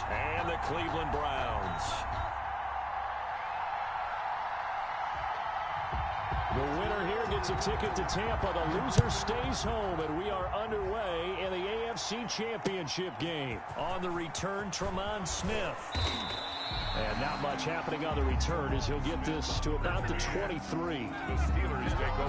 and the Cleveland Browns. The winner here gets a ticket to Tampa. The loser stays home, and we are underway in the AFC Championship game. On the return, Tremont Smith. And not much happening on the return as he'll get this to about the 23. The Steelers take over.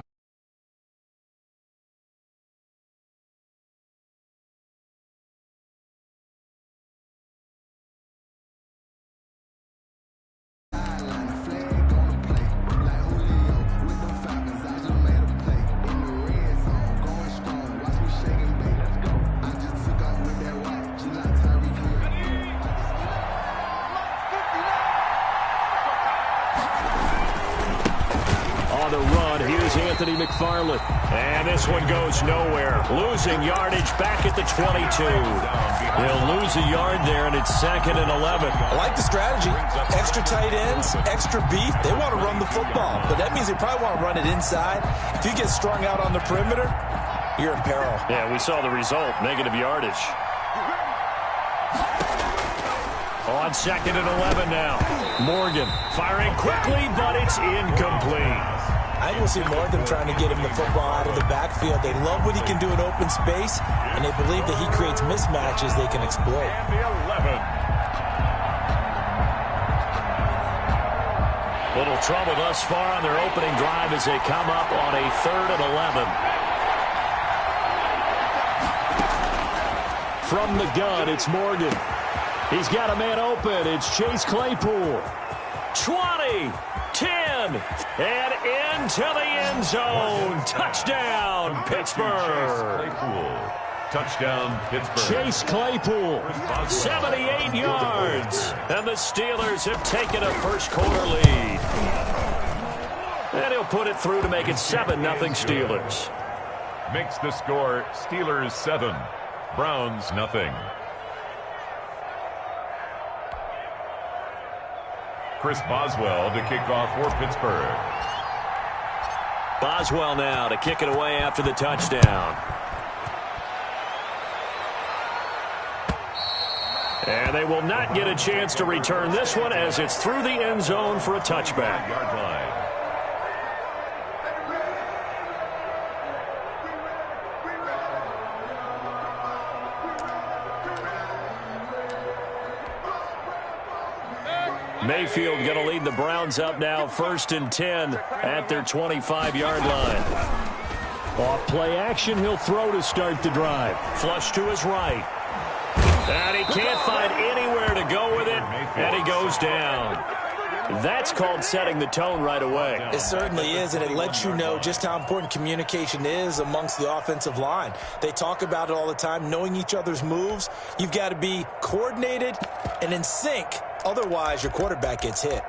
Anthony McFarland. And this one goes nowhere. Losing yardage back at the 22. They'll lose a yard there, and it's 2nd and 11. I like the strategy. Extra tight ends, extra beef. They want to run the football, but that means they probably want to run it inside. If you get strung out on the perimeter, you're in peril. Yeah, we saw the result. Negative yardage. On 2nd and 11 now. Morgan firing quickly, but it's incomplete. I think we'll see more of them trying to get him the football out of the backfield. They love what he can do in open space, and they believe that he creates mismatches they can exploit. And the 11. Little trouble thus far on their opening drive as they come up on a 3rd and 11. From the gun, it's Morgan. He's got a man open. It's Chase Claypool. 20, 10, and into the end zone. Touchdown, Pittsburgh. Claypool. Touchdown, Pittsburgh. Chase Claypool, 78 yards. And the Steelers have taken a first-quarter lead. And he'll put it through to make it 7-0 Steelers. Makes the score Steelers 7, Browns nothing. Chris Boswell to kick off for Pittsburgh. Boswell now to kick it away after the touchdown. And they will not get a chance to return this one as it's through the end zone for a touchback. Yard line. Mayfield going to lead the Browns up now, 1st and 10 at their 25-yard line. Off play action, he'll throw to start the drive. Flush to his right. And he can't find anywhere to go with it, and he goes down. That's called setting the tone right away. It certainly is, and it lets you know just how important communication is amongst the offensive line. They talk about it all the time, knowing each other's moves. You've got to be coordinated and in sync. Otherwise, your quarterback gets hit.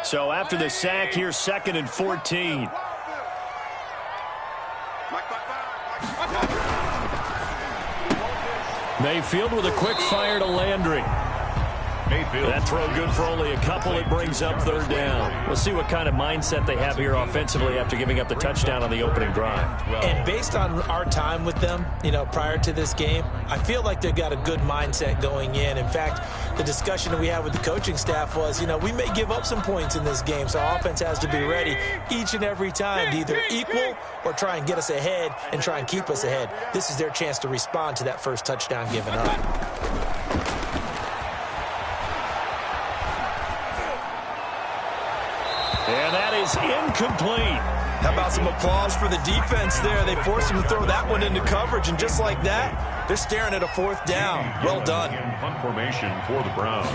So after the sack, here's 2nd and 14. Mayfield with a quick fire to Landry. Mayfield. That throw good for only a couple. It brings up 3rd down. We'll see what kind of mindset they have here offensively after giving up the touchdown on the opening drive. And based on our time with them, prior to this game, I feel like they've got a good mindset going in. In fact, the discussion that we had with the coaching staff was, we may give up some points in this game, so our offense has to be ready each and every time to either equal or try and get us ahead and try and keep us ahead. This is their chance to respond to that first touchdown given up. And that is incomplete. How about some applause for the defense there? They forced him to throw that one into coverage, and just like that, they're staring at a 4th down. Well done. Punt formation for the Browns.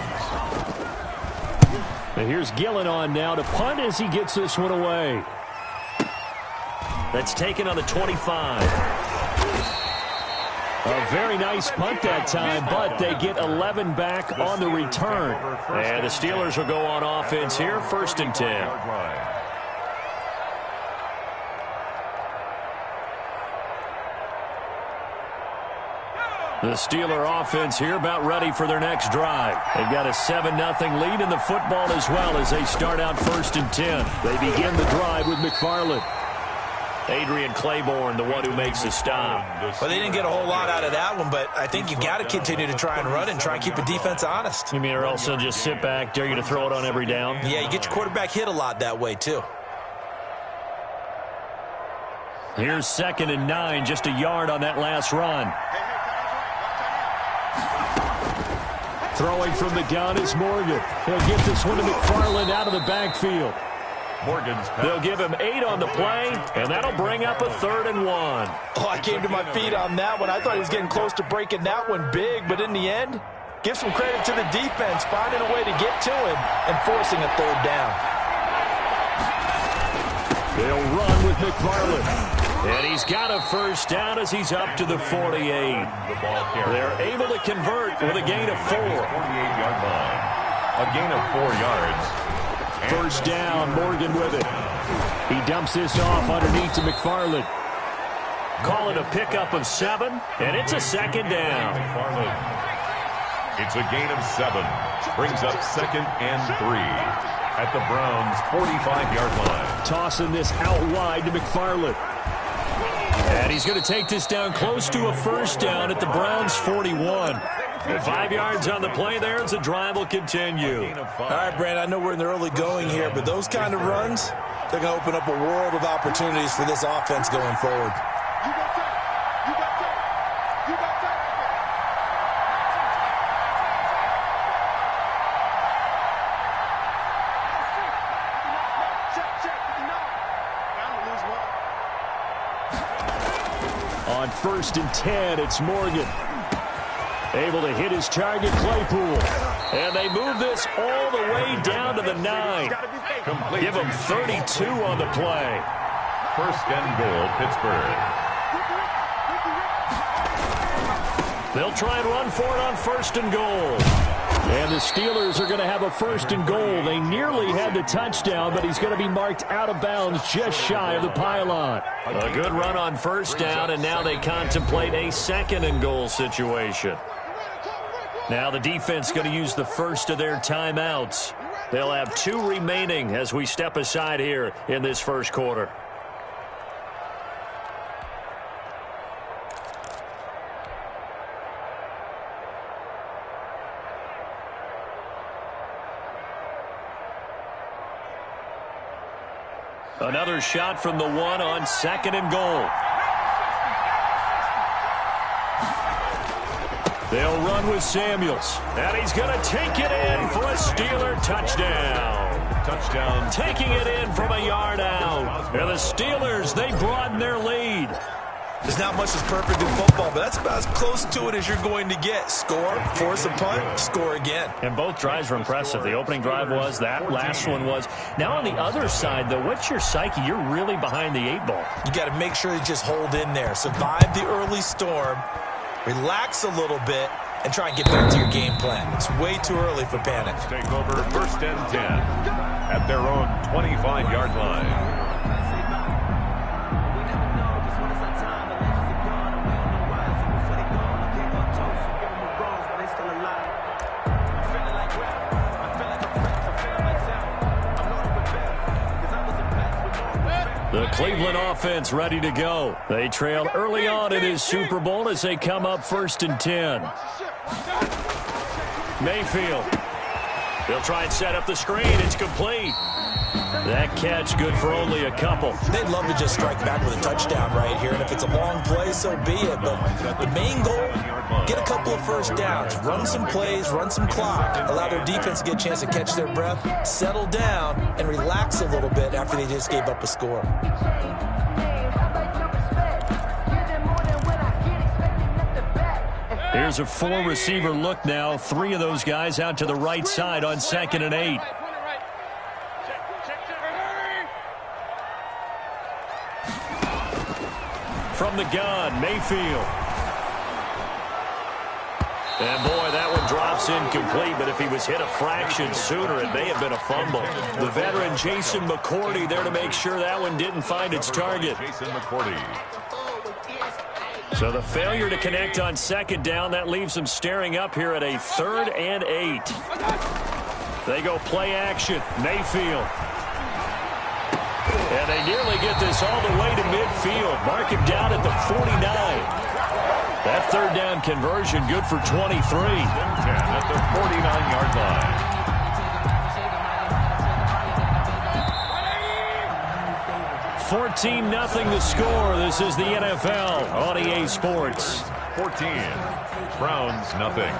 And here's Gillen on now to punt as he gets this one away. That's taken on the 25. A very nice punt that time, but they get 11 back on the return. And the Steelers will go on offense here, 1st and 10. The Steeler offense here about ready for their next drive. They've got a 7-0 lead in the football as well as they start out 1st and 10. They begin the drive with McFarland. Adrian Claiborne, the one who makes the stop. Well, they didn't get a whole lot out of that one, but I think you've got to continue to try and run and try and keep the defense honest. You mean, or else they'll just sit back, dare you to throw it on every down? Yeah, you get your quarterback hit a lot that way, too. Here's 2nd and 9, just a yard on that last run. Throwing from the gun is Morgan. He'll get this one to McFarland out of the backfield. They'll give him 8 on the play, and that'll bring up a 3rd and 1. Oh, I came to my feet on that one. I thought he was getting close to breaking that one big, but in the end, give some credit to the defense, finding a way to get to him and forcing a 3rd down. They'll run with McFarland. And he's got a 1st down as he's up to the 48. They're able to convert with a gain of 4. 48-yard line. A gain of 4 yards. 1st down, Morgan with it. He dumps this off underneath to McFarland. Call it a pickup of 7, and it's a 2nd down. It's a gain of 7. Brings up 2nd and 3 at the Browns' 45-yard line. Tossing this out wide to McFarland. And he's going to take this down close to a 1st down at the Browns' 41. 5 yards on the play there as the drive will continue. All right, Brandon, I know we're in the early going here, but those kind of runs, they're going to open up a world of opportunities for this offense going forward. On 1st and 10, it's Morgan. Able to hit his target, Claypool. And they move this all the way down to the 9. Give him 32 on the play. 1st and goal, Pittsburgh. They'll try and run for it on 1st and goal. And the Steelers are going to have a 1st and goal. They nearly had the touchdown, but he's going to be marked out of bounds just shy of the pylon. A good run on 1st down, and now they contemplate a 2nd and goal situation. Now the defense going to use the first of their timeouts. They'll have 2 remaining as we step aside here in this 1st quarter. Another shot from the 1 on 2nd and goal. They'll run with Samuels. And he's going to take it in for a Steeler touchdown. Touchdown. Taking it in from a yard out. And the Steelers, they broaden their lead. There's not much that's perfect in football, but that's about as close to it as you're going to get. Score, force a punt, score again. And both drives were impressive. The opening drive was, that last one was. Now on the other side, though, what's your psyche? You're really behind the 8 ball. You got to make sure you just hold in there. Survive the early storm, relax a little bit, and try and get back to your game plan. It's way too early for panic. Take over 1st and 10 at their own 25-yard line. The Cleveland offense ready to go. They trail early on in his Super Bowl as they come up 1st and 10. Mayfield. They'll try and set up the screen. It's complete. That catch good for only a couple. They'd love to just strike back with a touchdown right here, and if it's a long play, so be it. But the main goal, get a couple of 1st downs, run some plays, run some clock, allow their defense to get a chance to catch their breath, settle down, and relax a little bit after they just gave up a score. Here's a 4-receiver look now. 3 of those guys out to the right side on 2nd and 8. From the gun, Mayfield. And boy, that one drops incomplete, but if he was hit a fraction sooner, it may have been a fumble. The veteran Jason McCourty there to make sure that one didn't find its target. Jason McCourty. So the failure to connect on 2nd down, that leaves them staring up here at a 3rd and 8. They go play action. Mayfield. And they nearly get this all the way to midfield. Mark him down at the 49. That third down conversion good for 23. 10 at the 49-yard line. 14-0 the score. This is the NFL on EA Sports. 14. Browns, nothing.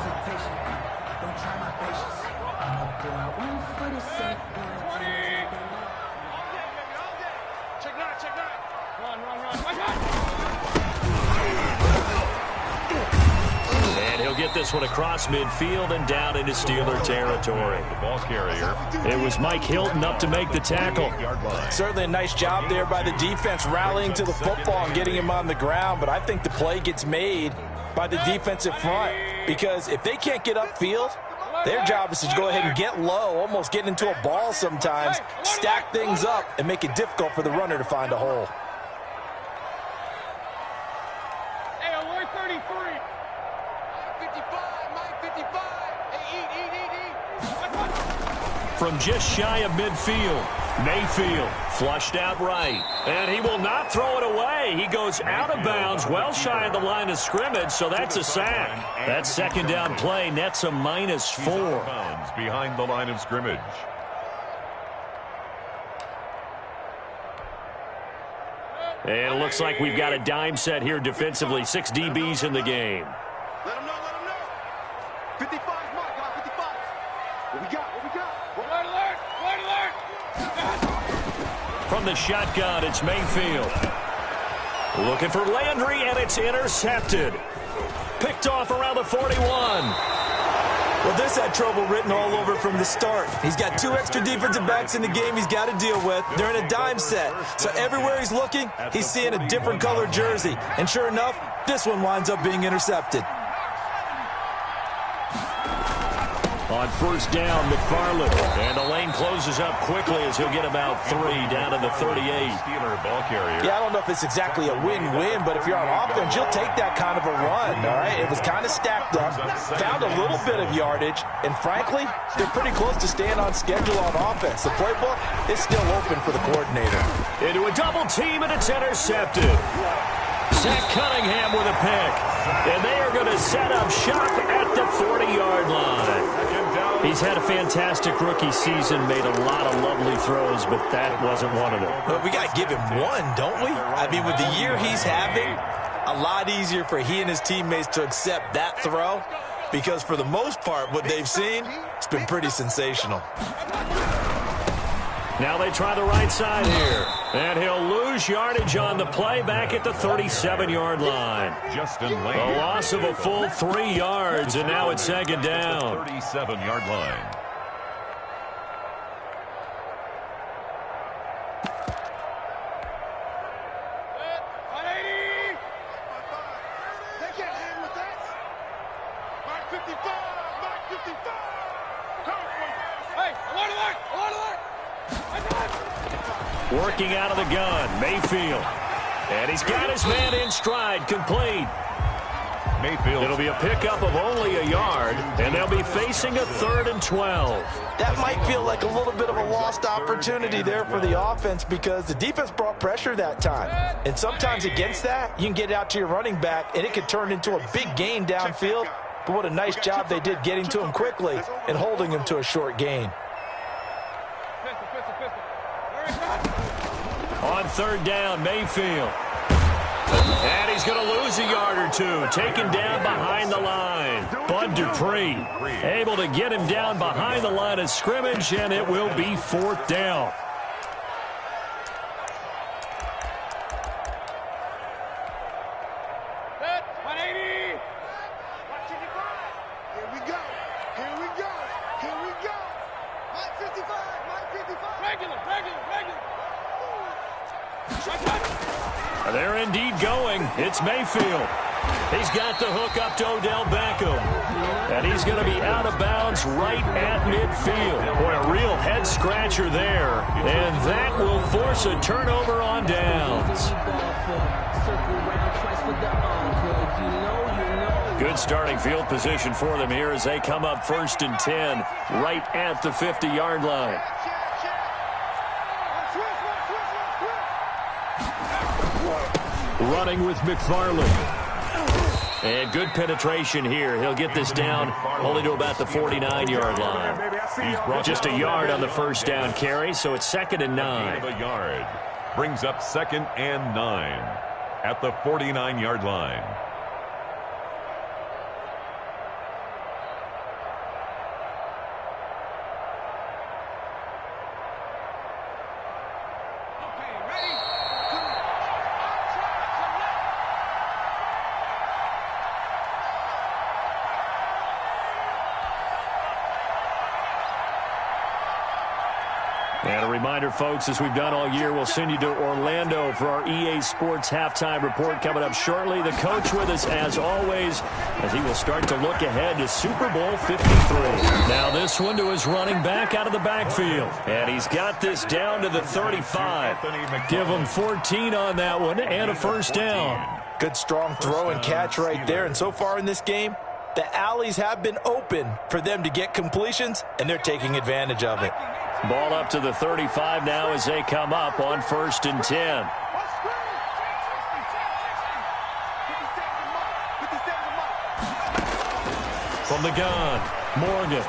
And he'll get this one across midfield and down into Steeler territory. The ball carrier. It was Mike Hilton up to make the tackle. Certainly a nice job there by the defense rallying to the football and getting him on the ground, but I think the play gets made by the defensive front because if they can't get upfield, their job is to go ahead and get low, almost get into a ball sometimes, stack things up, and make it difficult for the runner to find a hole. Hey, alert 33. 55, Mike 55. Hey, eat. From just shy of midfield, Mayfield flushed out right. And he will not throw it away. He goes out of bounds, well shy of the line of scrimmage, so that's a sack. That second down play nets a -4. Behind the line of scrimmage. And it looks like we've got a dime set here defensively. 6 DBs in the game. Let him know, let him know. 55, Mike, 55. What we got, what we got? Alert, alert, alert. From the shotgun, it's Mayfield. Looking for Landry, and it's intercepted. Picked off around the 41. Well, this had trouble written all over from the start. He's got 2 extra defensive backs in the game he's got to deal with. They're in a dime set. So everywhere he's looking, he's seeing a different color jersey. And sure enough, this one winds up being intercepted. On first down, McFarland. And the lane closes up quickly as he'll get about 3 down to the 38. Steeler ball carrier. Yeah, I don't know if it's exactly a win-win, but if you're on offense, you'll take that kind of a run, all right? It was kind of stacked up, found a little bit of yardage, and frankly, they're pretty close to staying on schedule on offense. The playbook is still open for the coordinator. Into a double team, and it's intercepted. Zach Cunningham with a pick. And they are going to set up shop at the 40-yard line. He's had a fantastic rookie season, made a lot of lovely throws, but that wasn't one of them. But we got to give him one, don't we? I mean, with the year he's having, a lot easier for he and his teammates to accept that throw because for the most part, what they've seen, it's been pretty sensational. Now they try the right side here. And he'll lose yardage on the play back at the 37-yard line. Justin Lane. A loss of a full 3 yards, and now it's second down. 37-yard line. They can't hang with that. Mark 55, Mark 55. Hey, alert, alert, alert, alert. Working out of the gun, Mayfield. And he's got his man in stride, complete. Mayfield. It'll be a pickup of only a yard, and they'll be facing a 3rd and 12. That might feel like a little bit of a lost opportunity there for the offense because the defense brought pressure that time. And sometimes against that, you can get out to your running back, and it could turn into a big gain downfield. But what a nice job they did getting to him quickly and holding him to a short gain. On 3rd down, Mayfield. And he's going to lose a yard or 2. Taken down behind the line. Bud Dupree able to get him down behind the line of scrimmage, and it will be 4th down. Here we go. Here we go. Here we go. Mike 55, Mike 55. Regular. They're indeed going. It's Mayfield. He's got the hook up to Odell Beckham. And he's going to be out of bounds right at midfield. Boy, a real head-scratcher there. And that will force a turnover on downs. Good starting field position for them here as they come up 1st and 10 right at the 50-yard line. running with McFarland. And good penetration here. He'll get this down only to about the 49-yard line. Just a yard on the first down carry, so it's 2nd and 9. A yard brings up 2nd and 9 at the 49-yard line. And a reminder, folks, as we've done all year, we'll send you to Orlando for our EA Sports Halftime Report coming up shortly. The coach with us, as always, as he will start to look ahead to Super Bowl 53. Now this one to his running back out of the backfield. And he's got this down to the 35. Give him 14 on that one and a first down. Good strong throw and catch right there. And so far in this game, the alleys have been open for them to get completions, and they're taking advantage of it. Ball up to the 35 now as they come up on 1st and 10. From the gun, Morgan.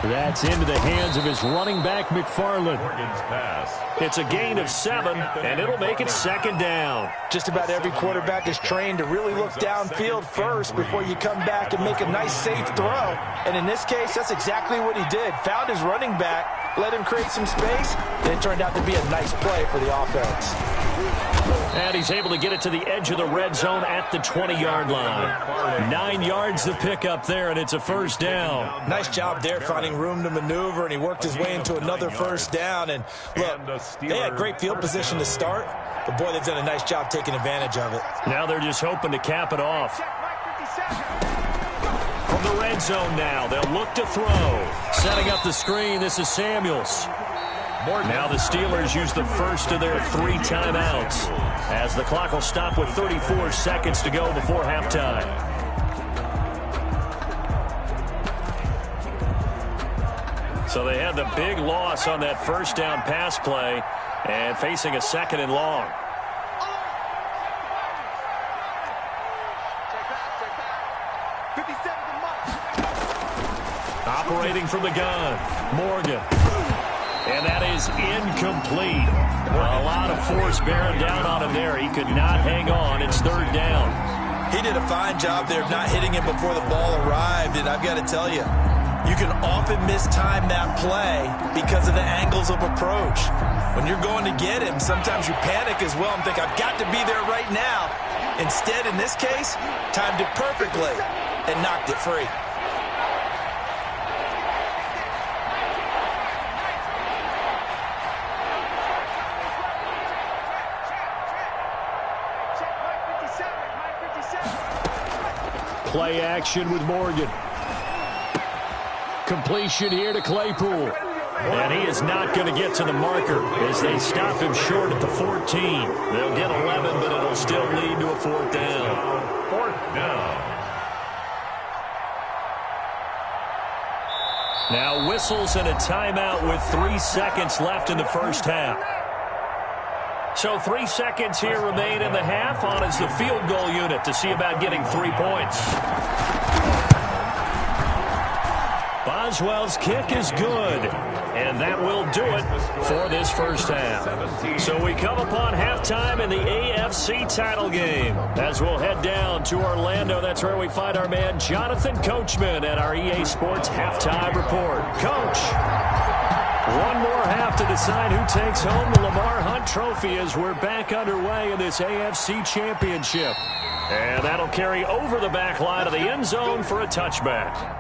That's into the hands of his running back, McFarland. Morgan's pass. It's a gain of 7, and it'll make it 2nd down. Just about every quarterback is trained to really look downfield first before you come back and make a nice, safe throw. And in this case, that's exactly what he did. Found his running back, let him create some space, and it turned out to be a nice play for the offense. And he's able to get it to the edge of the red zone at the 20-yard line. 9 yards to pick up there, and it's a first down. Nice job there finding room to maneuver, and he worked his way into another first down. And look, they had great field position to start, but boy, they've done a nice job taking advantage of it. Now they're just hoping to cap it off. From the red zone now, they'll look to throw. Setting up the screen, this is Samuels. Now the Steelers use the first of their 3 timeouts as the clock will stop with 34 seconds to go before halftime. So they had the big loss on that first down pass play and facing a 2nd and long. Operating from the gun, Morgan. And that is incomplete. A lot of force bearing down on him there. He could not hang on. It's 3rd down. He did a fine job there of not hitting him before the ball arrived. And I've got to tell you, you can often mistime that play because of the angles of approach. When you're going to get him, sometimes you panic as well and think, I've got to be there right now. Instead, in this case, timed it perfectly and knocked it free. Play action with Morgan. Completion here to Claypool. And he is not going to get to the marker as they stop him short at the 14. They'll get 11, but it'll still lead to a 4th down. 4th down. Now whistles and a timeout with 3 seconds left in the first half. So 3 seconds here remain in the half. On is the field goal unit to see about getting 3 points. Boswell's kick is good. And that will do it for this first half. So we come upon halftime in the AFC title game. As we'll head down to Orlando, that's where we find our man Jonathan Coachman at our EA Sports Halftime Report. Coach, one more half to decide who takes home the Lamar Hunt Trophy as we're back underway in this AFC Championship. And that'll carry over the back line of the end zone for a touchback.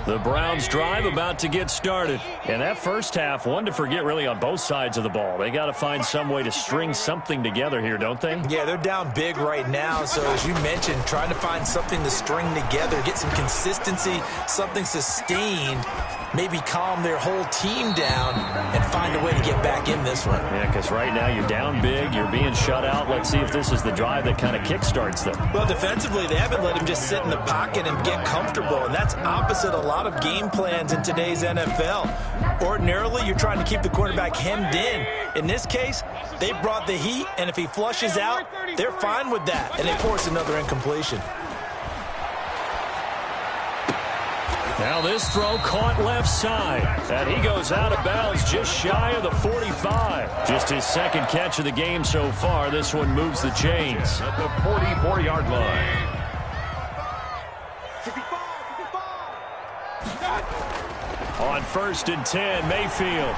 The Browns drive about to get started. And that first half, one to forget really on both sides of the ball. They got to find some way to string something together here, don't they? Yeah, they're down big right now. So as you mentioned, trying to find something to string together, get some consistency, something sustained, maybe calm their whole team down and find a way to get back in this one. Yeah, because right now you're down big, you're being shut out. Let's see if this is the drive that kind of kickstarts them. Well, defensively, they haven't let him just sit in the pocket and get comfortable, and that's opposite a lot of game plans in today's NFL. Ordinarily, you're trying to keep the quarterback hemmed in. In this case, they brought the heat, and if he flushes out, they're fine with that, and they force another incompletion. Now this throw caught left side, and he goes out of bounds just shy of the 45. Just his second catch of the game so far. This one moves the chains. At the 44-yard line. 55. On 1st and 10, Mayfield.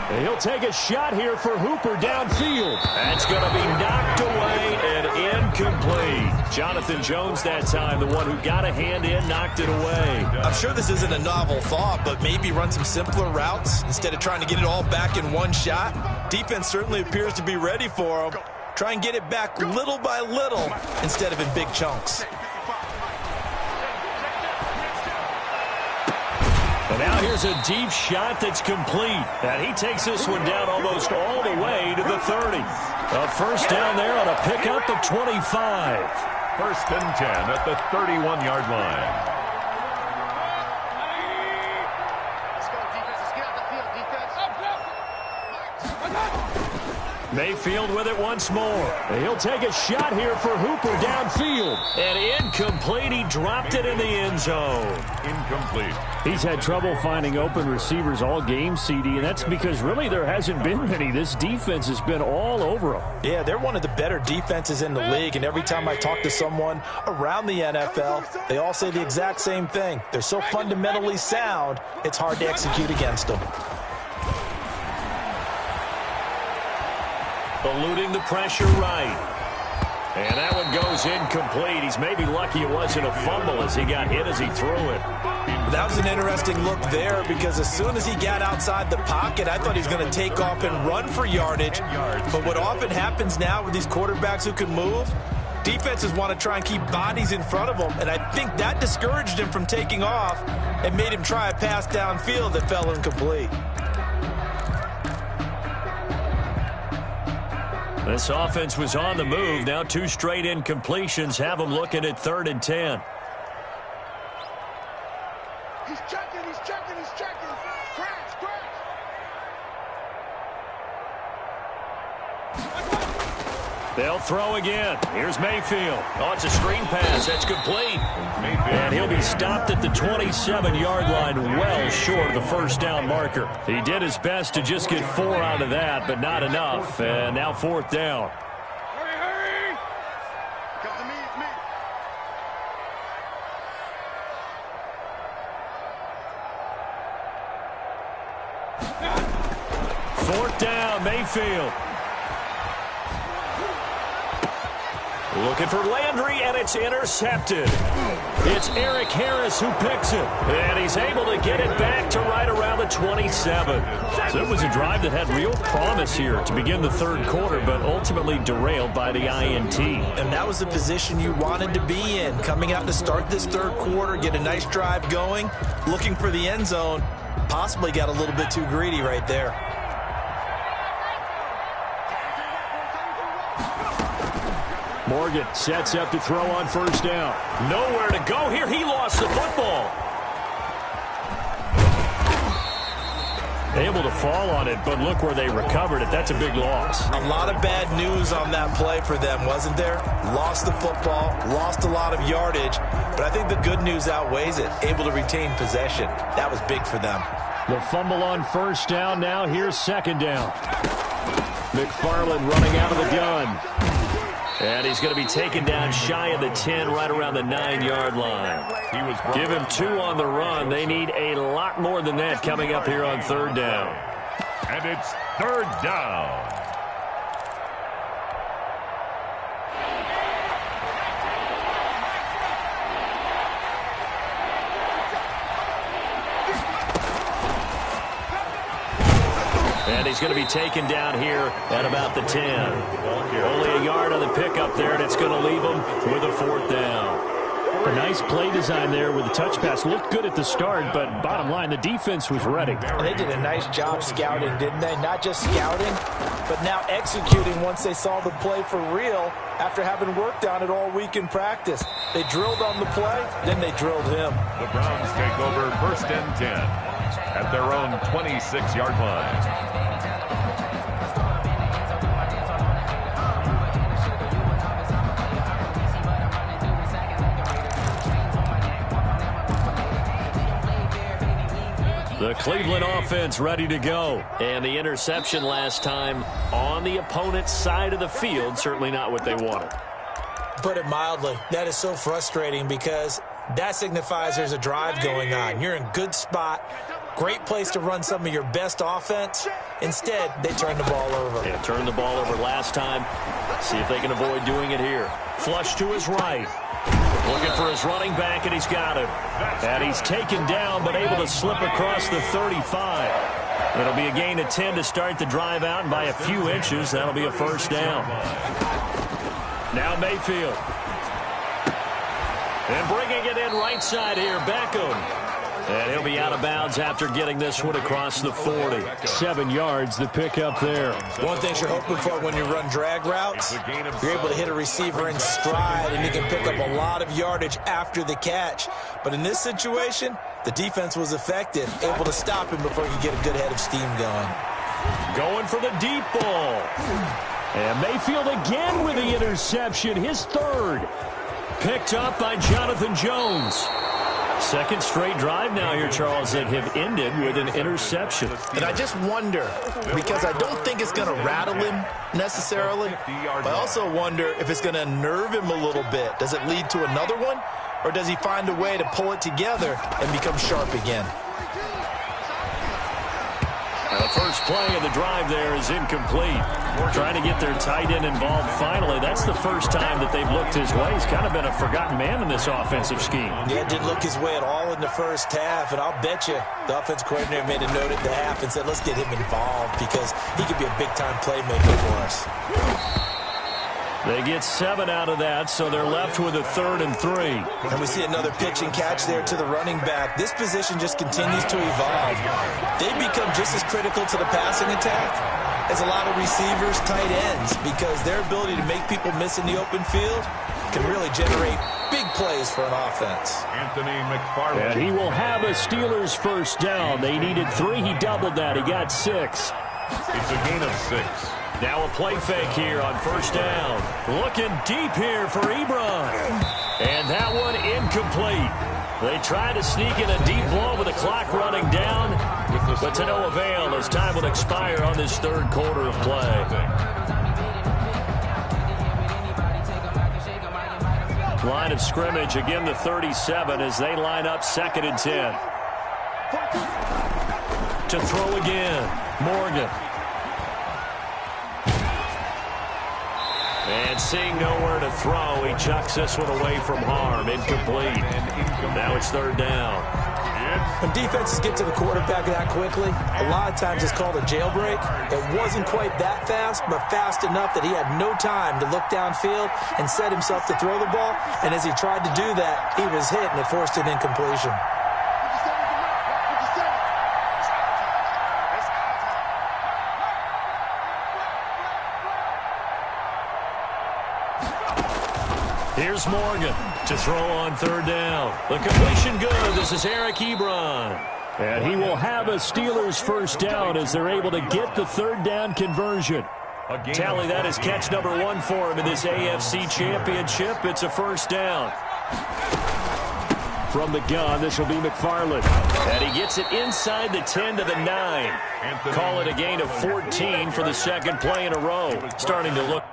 And he'll take a shot here for Hooper downfield. That's going to be knocked away and incomplete. Jonathan Jones that time, the one who got a hand in, knocked it away. I'm sure this isn't a novel thought, but maybe run some simpler routes instead of trying to get it all back in one shot. Defense certainly appears to be ready for him. Try and get it back little by little instead of in big chunks. And now here's a deep shot that's complete. And he takes this one down almost all the way to the 30. A first down there on a pickup of 25. 1st and 10 at the 31-yard line. Let's go, defense. Let's get out the field, defense. Mayfield with it once more. And he'll take a shot here for Hooper downfield. And incomplete. He dropped it in the end zone. Incomplete. He's had trouble finding open receivers all game, CD, and that's because really there hasn't been many. This defense has been all over them. Yeah, they're one of the better defenses in the league, and every time I talk to someone around the NFL, they all say the exact same thing. They're so fundamentally sound, it's hard to execute against them. Eluding the pressure right. And that one goes incomplete. He's maybe lucky it wasn't a fumble as he got hit as he threw it. That was an interesting look there because as soon as he got outside the pocket, I thought he was going to take off and run for yardage. But what often happens now with these quarterbacks who can move, defenses want to try and keep bodies in front of them, and I think that discouraged him from taking off and made him try a pass downfield that fell incomplete. This offense was on the move. Now 2 straight incompletions have them looking at 3rd and 10. He's checking. Crash. They'll throw again. Here's Mayfield. Oh, it's a screen pass. That's complete. And he'll be stopped at the 27-yard line, well short of the first down marker. He did his best to just get 4 out of that, but not enough. And now 4th down. Hurry. Come to me, it's me. Fourth down, Mayfield. Looking for Landry, and it's intercepted. It's Eric Harris who picks it, and he's able to get it back to right around the 27. So it was a drive that had real promise here to begin the 3rd quarter, but ultimately derailed by the INT. And that was the position you wanted to be in, coming out to start this 3rd quarter, get a nice drive going, looking for the end zone. Possibly got a little bit too greedy right there. Morgan sets up to throw on 1st down. Nowhere to go here. He lost the football. Able to fall on it, but look where they recovered it. That's a big loss. A lot of bad news on that play for them, wasn't there? Lost the football, lost a lot of yardage, but I think the good news outweighs it. Able to retain possession. That was big for them. The fumble on 1st down. Now here's 2nd down. McFarland running out of the gun. And he's going to be taken down shy of the 10, right around the 9-yard line. Give him 2 on the run. They need a lot more than that coming up here on 3rd down. And it's 3rd down. he's going to be taken down here at about the 10. Only a yard on the pickup there, and it's going to leave him with a 4th down. A nice play design there with the touch pass. Looked good at the start, but bottom line, the defense was ready. And they did a nice job scouting, didn't they? Not just scouting, but now executing once they saw the play for real after having worked on it all week in practice. They drilled on the play, then they drilled him. The Browns take over 1st and 10 at their own 26-yard line. The Cleveland offense ready to go. And the interception last time on the opponent's side of the field, certainly not what they wanted. Put it mildly, that is so frustrating because that signifies there's a drive going on. You're in good spot, great place to run some of your best offense. Instead, they turn the ball over. Yeah, turned the ball over last time. See if they can avoid doing it here. Flush to his right. Looking for his running back, and he's got him. And he's taken down, but able to slip across the 35. It'll be a gain of 10 to start the drive out, and by a few inches, that'll be a 1st down. Now Mayfield. And bringing it in right side here, Beckham. And he'll be out of bounds after getting this one across the 40. 7 yards, the pickup there. One thing you're hoping for when you run drag routes, you're able to hit a receiver in stride, and you can pick up a lot of yardage after the catch. But in this situation, the defense was effective, able to stop him before he could get a good head of steam going. Going for the deep ball. And Mayfield again with the interception, his 3rd. Picked up by Jonathan Jones. 2nd straight drive now here, Charles, that have ended with an interception. And I just wonder, because I don't think it's going to rattle him necessarily, but I also wonder if it's going to unnerve him a little bit. Does it lead to another one, or does he find a way to pull it together and become sharp again? The first play of the drive there is incomplete. Trying to get their tight end involved finally. That's the first time that they've looked his way. He's kind of been a forgotten man in this offensive scheme. Yeah, didn't look his way at all in the first half, and I'll bet you the offense coordinator made a note at the half and said, let's get him involved because he could be a big-time playmaker for us. They get 7 out of that, so they're left with a 3rd and 3. And we see another pitch and catch there to the running back. This position just continues to evolve. They become just as critical to the passing attack as a lot of receivers, tight ends, because their ability to make people miss in the open field can really generate big plays for an offense. Anthony McFarland. And he will have a Steelers 1st down. They needed 3. He doubled that. He got 6. It's a gain of 6. Now a play fake here on 1st down. Looking deep here for Ebron. And that one incomplete. They try to sneak in a deep ball with the clock running down, but to no avail as time will expire on this 3rd quarter of play. Line of scrimmage, again the 37 as they line up 2nd and 10. To throw again, Morgan. And seeing nowhere to throw, he chucks this one away from harm. Incomplete. Now it's 3rd down. When defenses get to the quarterback that quickly, a lot of times it's called a jailbreak. It wasn't quite that fast, but fast enough that he had no time to look downfield and set himself to throw the ball. And as he tried to do that, he was hit, and it forced an incompletion. Here's Morgan to throw on 3rd down. The completion good. This is Eric Ebron. And he will have a Steelers 1st down as they're able to get the 3rd down conversion. Tally, that is catch number 1 for him in this AFC Championship. It's a 1st down. From the gun, this will be McFarland. And he gets it inside the 10 to the 9. Call it a gain of 14 for the 2nd play in a row. Starting to look.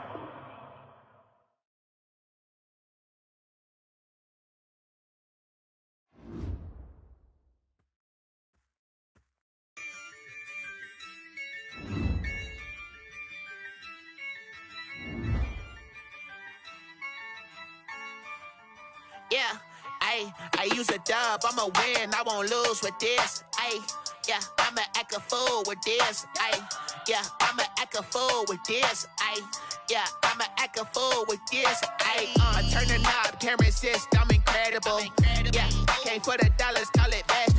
Yeah, I use a dub, I'ma win, I won't lose with this. Yeah, I'ma act a fool with this. Yeah, I'ma act a fool with this. Yeah, I'ma act a fool with this. I turn the knob, can't resist, I'm incredible. Yeah, came for the dollars, call it bad